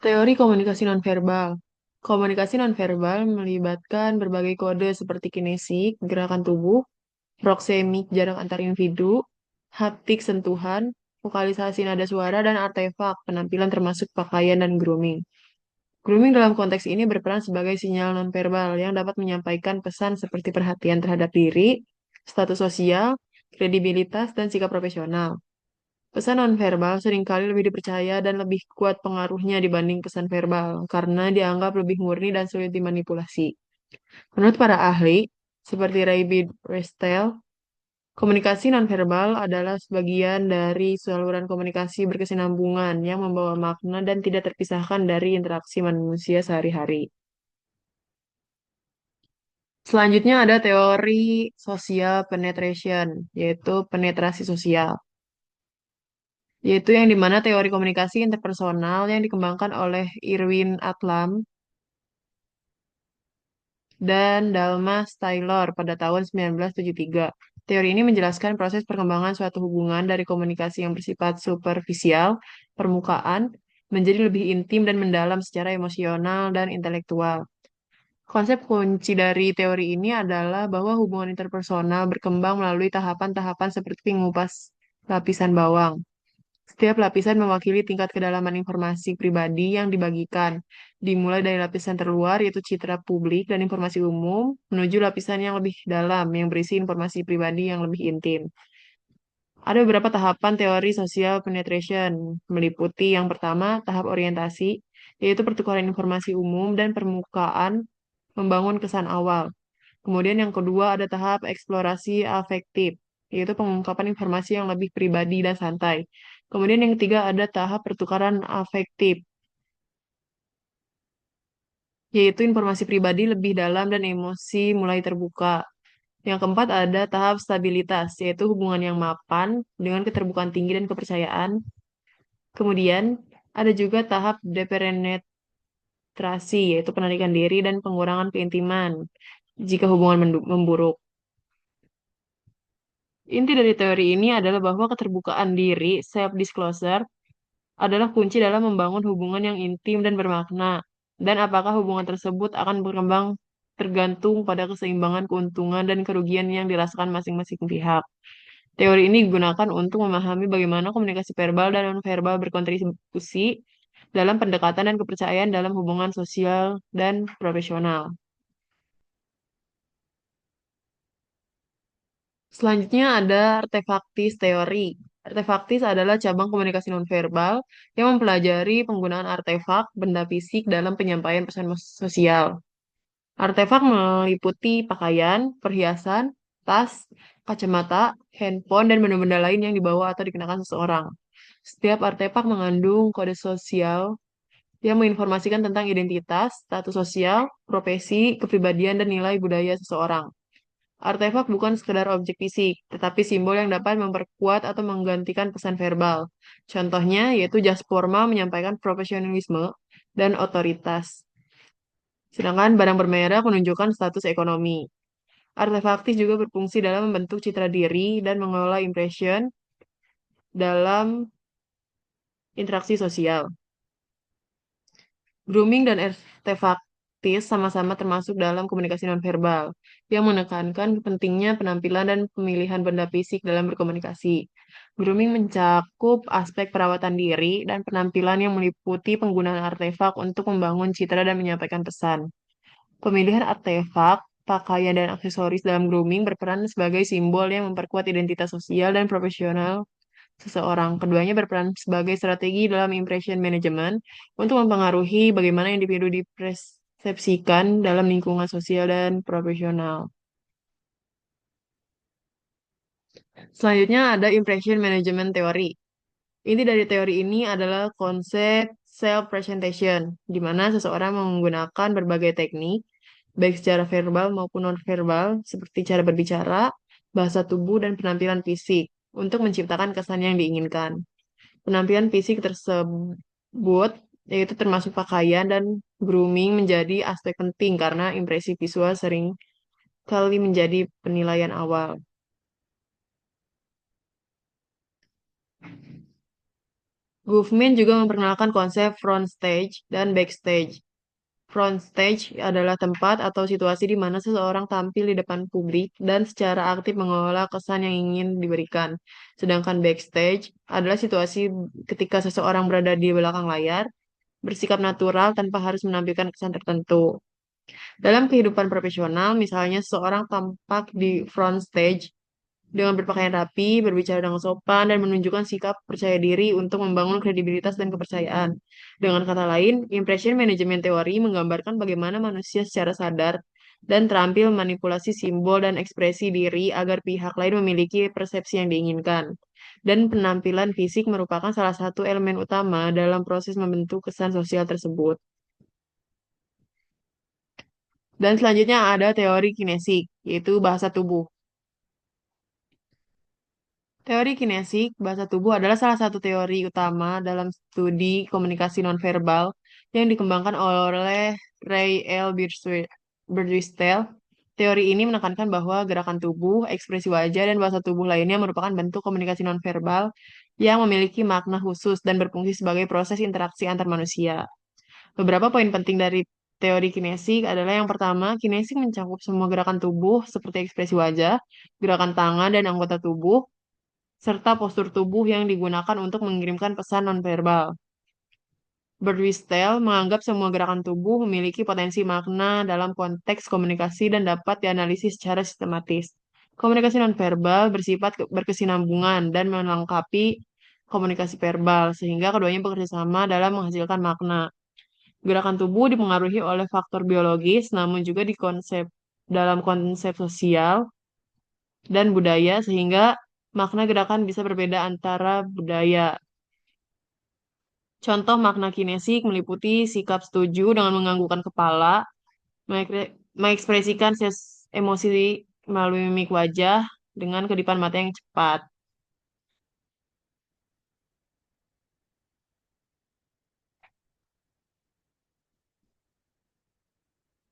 Teori komunikasi nonverbal. Komunikasi nonverbal melibatkan berbagai kode seperti kinesik, gerakan tubuh, proksemik, jarak antar individu, haptik, sentuhan, vokalisasi nada suara, dan artefak penampilan termasuk pakaian dan grooming. Grooming dalam konteks ini berperan sebagai sinyal nonverbal yang dapat menyampaikan pesan seperti perhatian terhadap diri, status sosial, kredibilitas, dan sikap profesional. Pesan nonverbal seringkali lebih dipercaya dan lebih kuat pengaruhnya dibanding pesan verbal karena dianggap lebih murni dan sulit dimanipulasi. Menurut para ahli, seperti Ray Bidwell, komunikasi nonverbal adalah sebagian dari saluran komunikasi berkesinambungan yang membawa makna dan tidak terpisahkan dari interaksi manusia sehari-hari. Selanjutnya ada teori social penetration, yaitu penetrasi sosial, yaitu yang dimana teori komunikasi interpersonal yang dikembangkan oleh Irwin Adlam dan Dalmas Taylor pada tahun 1973. Teori ini menjelaskan proses perkembangan suatu hubungan dari komunikasi yang bersifat superficial, permukaan, menjadi lebih intim dan mendalam secara emosional dan intelektual. Konsep kunci dari teori ini adalah bahwa hubungan interpersonal berkembang melalui tahapan-tahapan seperti mengupas lapisan bawang. Setiap lapisan mewakili tingkat kedalaman informasi pribadi yang dibagikan, dimulai dari lapisan terluar yaitu citra publik dan informasi umum, menuju lapisan yang lebih dalam yang berisi informasi pribadi yang lebih intim. Ada beberapa tahapan teori social penetration, meliputi yang pertama, tahap orientasi, yaitu pertukaran informasi umum dan permukaan membangun kesan awal. Kemudian yang kedua ada tahap eksplorasi afektif, yaitu pengungkapan informasi yang lebih pribadi dan santai. Kemudian yang ketiga ada tahap pertukaran afektif, yaitu informasi pribadi lebih dalam dan emosi mulai terbuka. Yang keempat ada tahap stabilitas, yaitu hubungan yang mapan dengan keterbukaan tinggi dan kepercayaan. Kemudian ada juga tahap depenetrasi, yaitu penarikan diri dan pengurangan keintiman jika hubungan memburuk. Inti dari teori ini adalah bahwa keterbukaan diri, self-disclosure, adalah kunci dalam membangun hubungan yang intim dan bermakna. Dan apakah hubungan tersebut akan berkembang tergantung pada keseimbangan keuntungan dan kerugian yang dirasakan masing-masing pihak. Teori ini digunakan untuk memahami bagaimana komunikasi verbal dan nonverbal berkontribusi dalam pendekatan dan kepercayaan dalam hubungan sosial dan profesional. Selanjutnya ada artefaktis teori. Artefaktis adalah cabang komunikasi nonverbal yang mempelajari penggunaan artefak benda fisik dalam penyampaian pesan sosial. Artefak meliputi pakaian, perhiasan, tas, kacamata, handphone, dan benda-benda lain yang dibawa atau dikenakan seseorang. Setiap artefak mengandung kode sosial yang menginformasikan tentang identitas, status sosial, profesi, kepribadian, dan nilai budaya seseorang. Artefak bukan sekedar objek fisik, tetapi simbol yang dapat memperkuat atau menggantikan pesan verbal. Contohnya yaitu jas formal menyampaikan profesionalisme dan otoritas, sedangkan barang bermerek menunjukkan status ekonomi. Artefaktif juga berfungsi dalam membentuk citra diri dan mengelola impression dalam interaksi sosial. Grooming dan artefaktis sama-sama termasuk dalam komunikasi nonverbal, yang menekankan pentingnya penampilan dan pemilihan benda fisik dalam berkomunikasi. Grooming mencakup aspek perawatan diri dan penampilan yang meliputi penggunaan artefak untuk membangun citra dan menyampaikan pesan. Pemilihan artefak, pakaian, dan aksesoris dalam grooming berperan sebagai simbol yang memperkuat identitas sosial dan profesional seseorang. Keduanya berperan sebagai strategi dalam impression management untuk mempengaruhi bagaimana individu dipersepsikan dalam lingkungan sosial dan profesional. Selanjutnya ada impression management teori. Inti dari teori ini adalah konsep self-presentation, di mana seseorang menggunakan berbagai teknik, baik secara verbal maupun non-verbal, seperti cara berbicara, bahasa tubuh, dan penampilan fisik, untuk menciptakan kesan yang diinginkan. Penampilan fisik tersebut, yaitu termasuk pakaian dan grooming, menjadi aspek penting karena impresi visual sering kali menjadi penilaian awal. Goffman juga memperkenalkan konsep front stage dan backstage. Front stage adalah tempat atau situasi di mana seseorang tampil di depan publik dan secara aktif mengelola kesan yang ingin diberikan. Sedangkan backstage adalah situasi ketika seseorang berada di belakang layar, bersikap natural tanpa harus menampilkan kesan tertentu. Dalam kehidupan profesional, misalnya seseorang tampak di front stage dengan berpakaian rapi, berbicara dengan sopan, dan menunjukkan sikap percaya diri untuk membangun kredibilitas dan kepercayaan. Dengan kata lain, impression management teori menggambarkan bagaimana manusia secara sadar dan terampil manipulasi simbol dan ekspresi diri agar pihak lain memiliki persepsi yang diinginkan. Dan penampilan fisik merupakan salah satu elemen utama dalam proses membentuk kesan sosial tersebut. Dan selanjutnya ada teori kinesik, yaitu bahasa tubuh. Teori kinesik bahasa tubuh adalah salah satu teori utama dalam studi komunikasi nonverbal yang dikembangkan oleh Ray L. Birdwistell. Teori ini menekankan bahwa gerakan tubuh, ekspresi wajah, dan bahasa tubuh lainnya merupakan bentuk komunikasi nonverbal yang memiliki makna khusus dan berfungsi sebagai proses interaksi antar manusia. Beberapa poin penting dari teori kinesik adalah yang pertama, kinesik mencakup semua gerakan tubuh seperti ekspresi wajah, gerakan tangan, dan anggota tubuh serta postur tubuh yang digunakan untuk mengirimkan pesan nonverbal. Birdwistell menganggap semua gerakan tubuh memiliki potensi makna dalam konteks komunikasi dan dapat dianalisis secara sistematis. Komunikasi nonverbal bersifat berkesinambungan dan melengkapi komunikasi verbal, sehingga keduanya bekerja sama dalam menghasilkan makna. Gerakan tubuh dipengaruhi oleh faktor biologis, namun juga dalam konsep sosial dan budaya, sehingga makna gerakan bisa berbeda antara budaya. Contoh makna kinesik meliputi sikap setuju dengan menganggukkan kepala, mengekspresikan emosi melalui mimik wajah dengan kedipan mata yang cepat.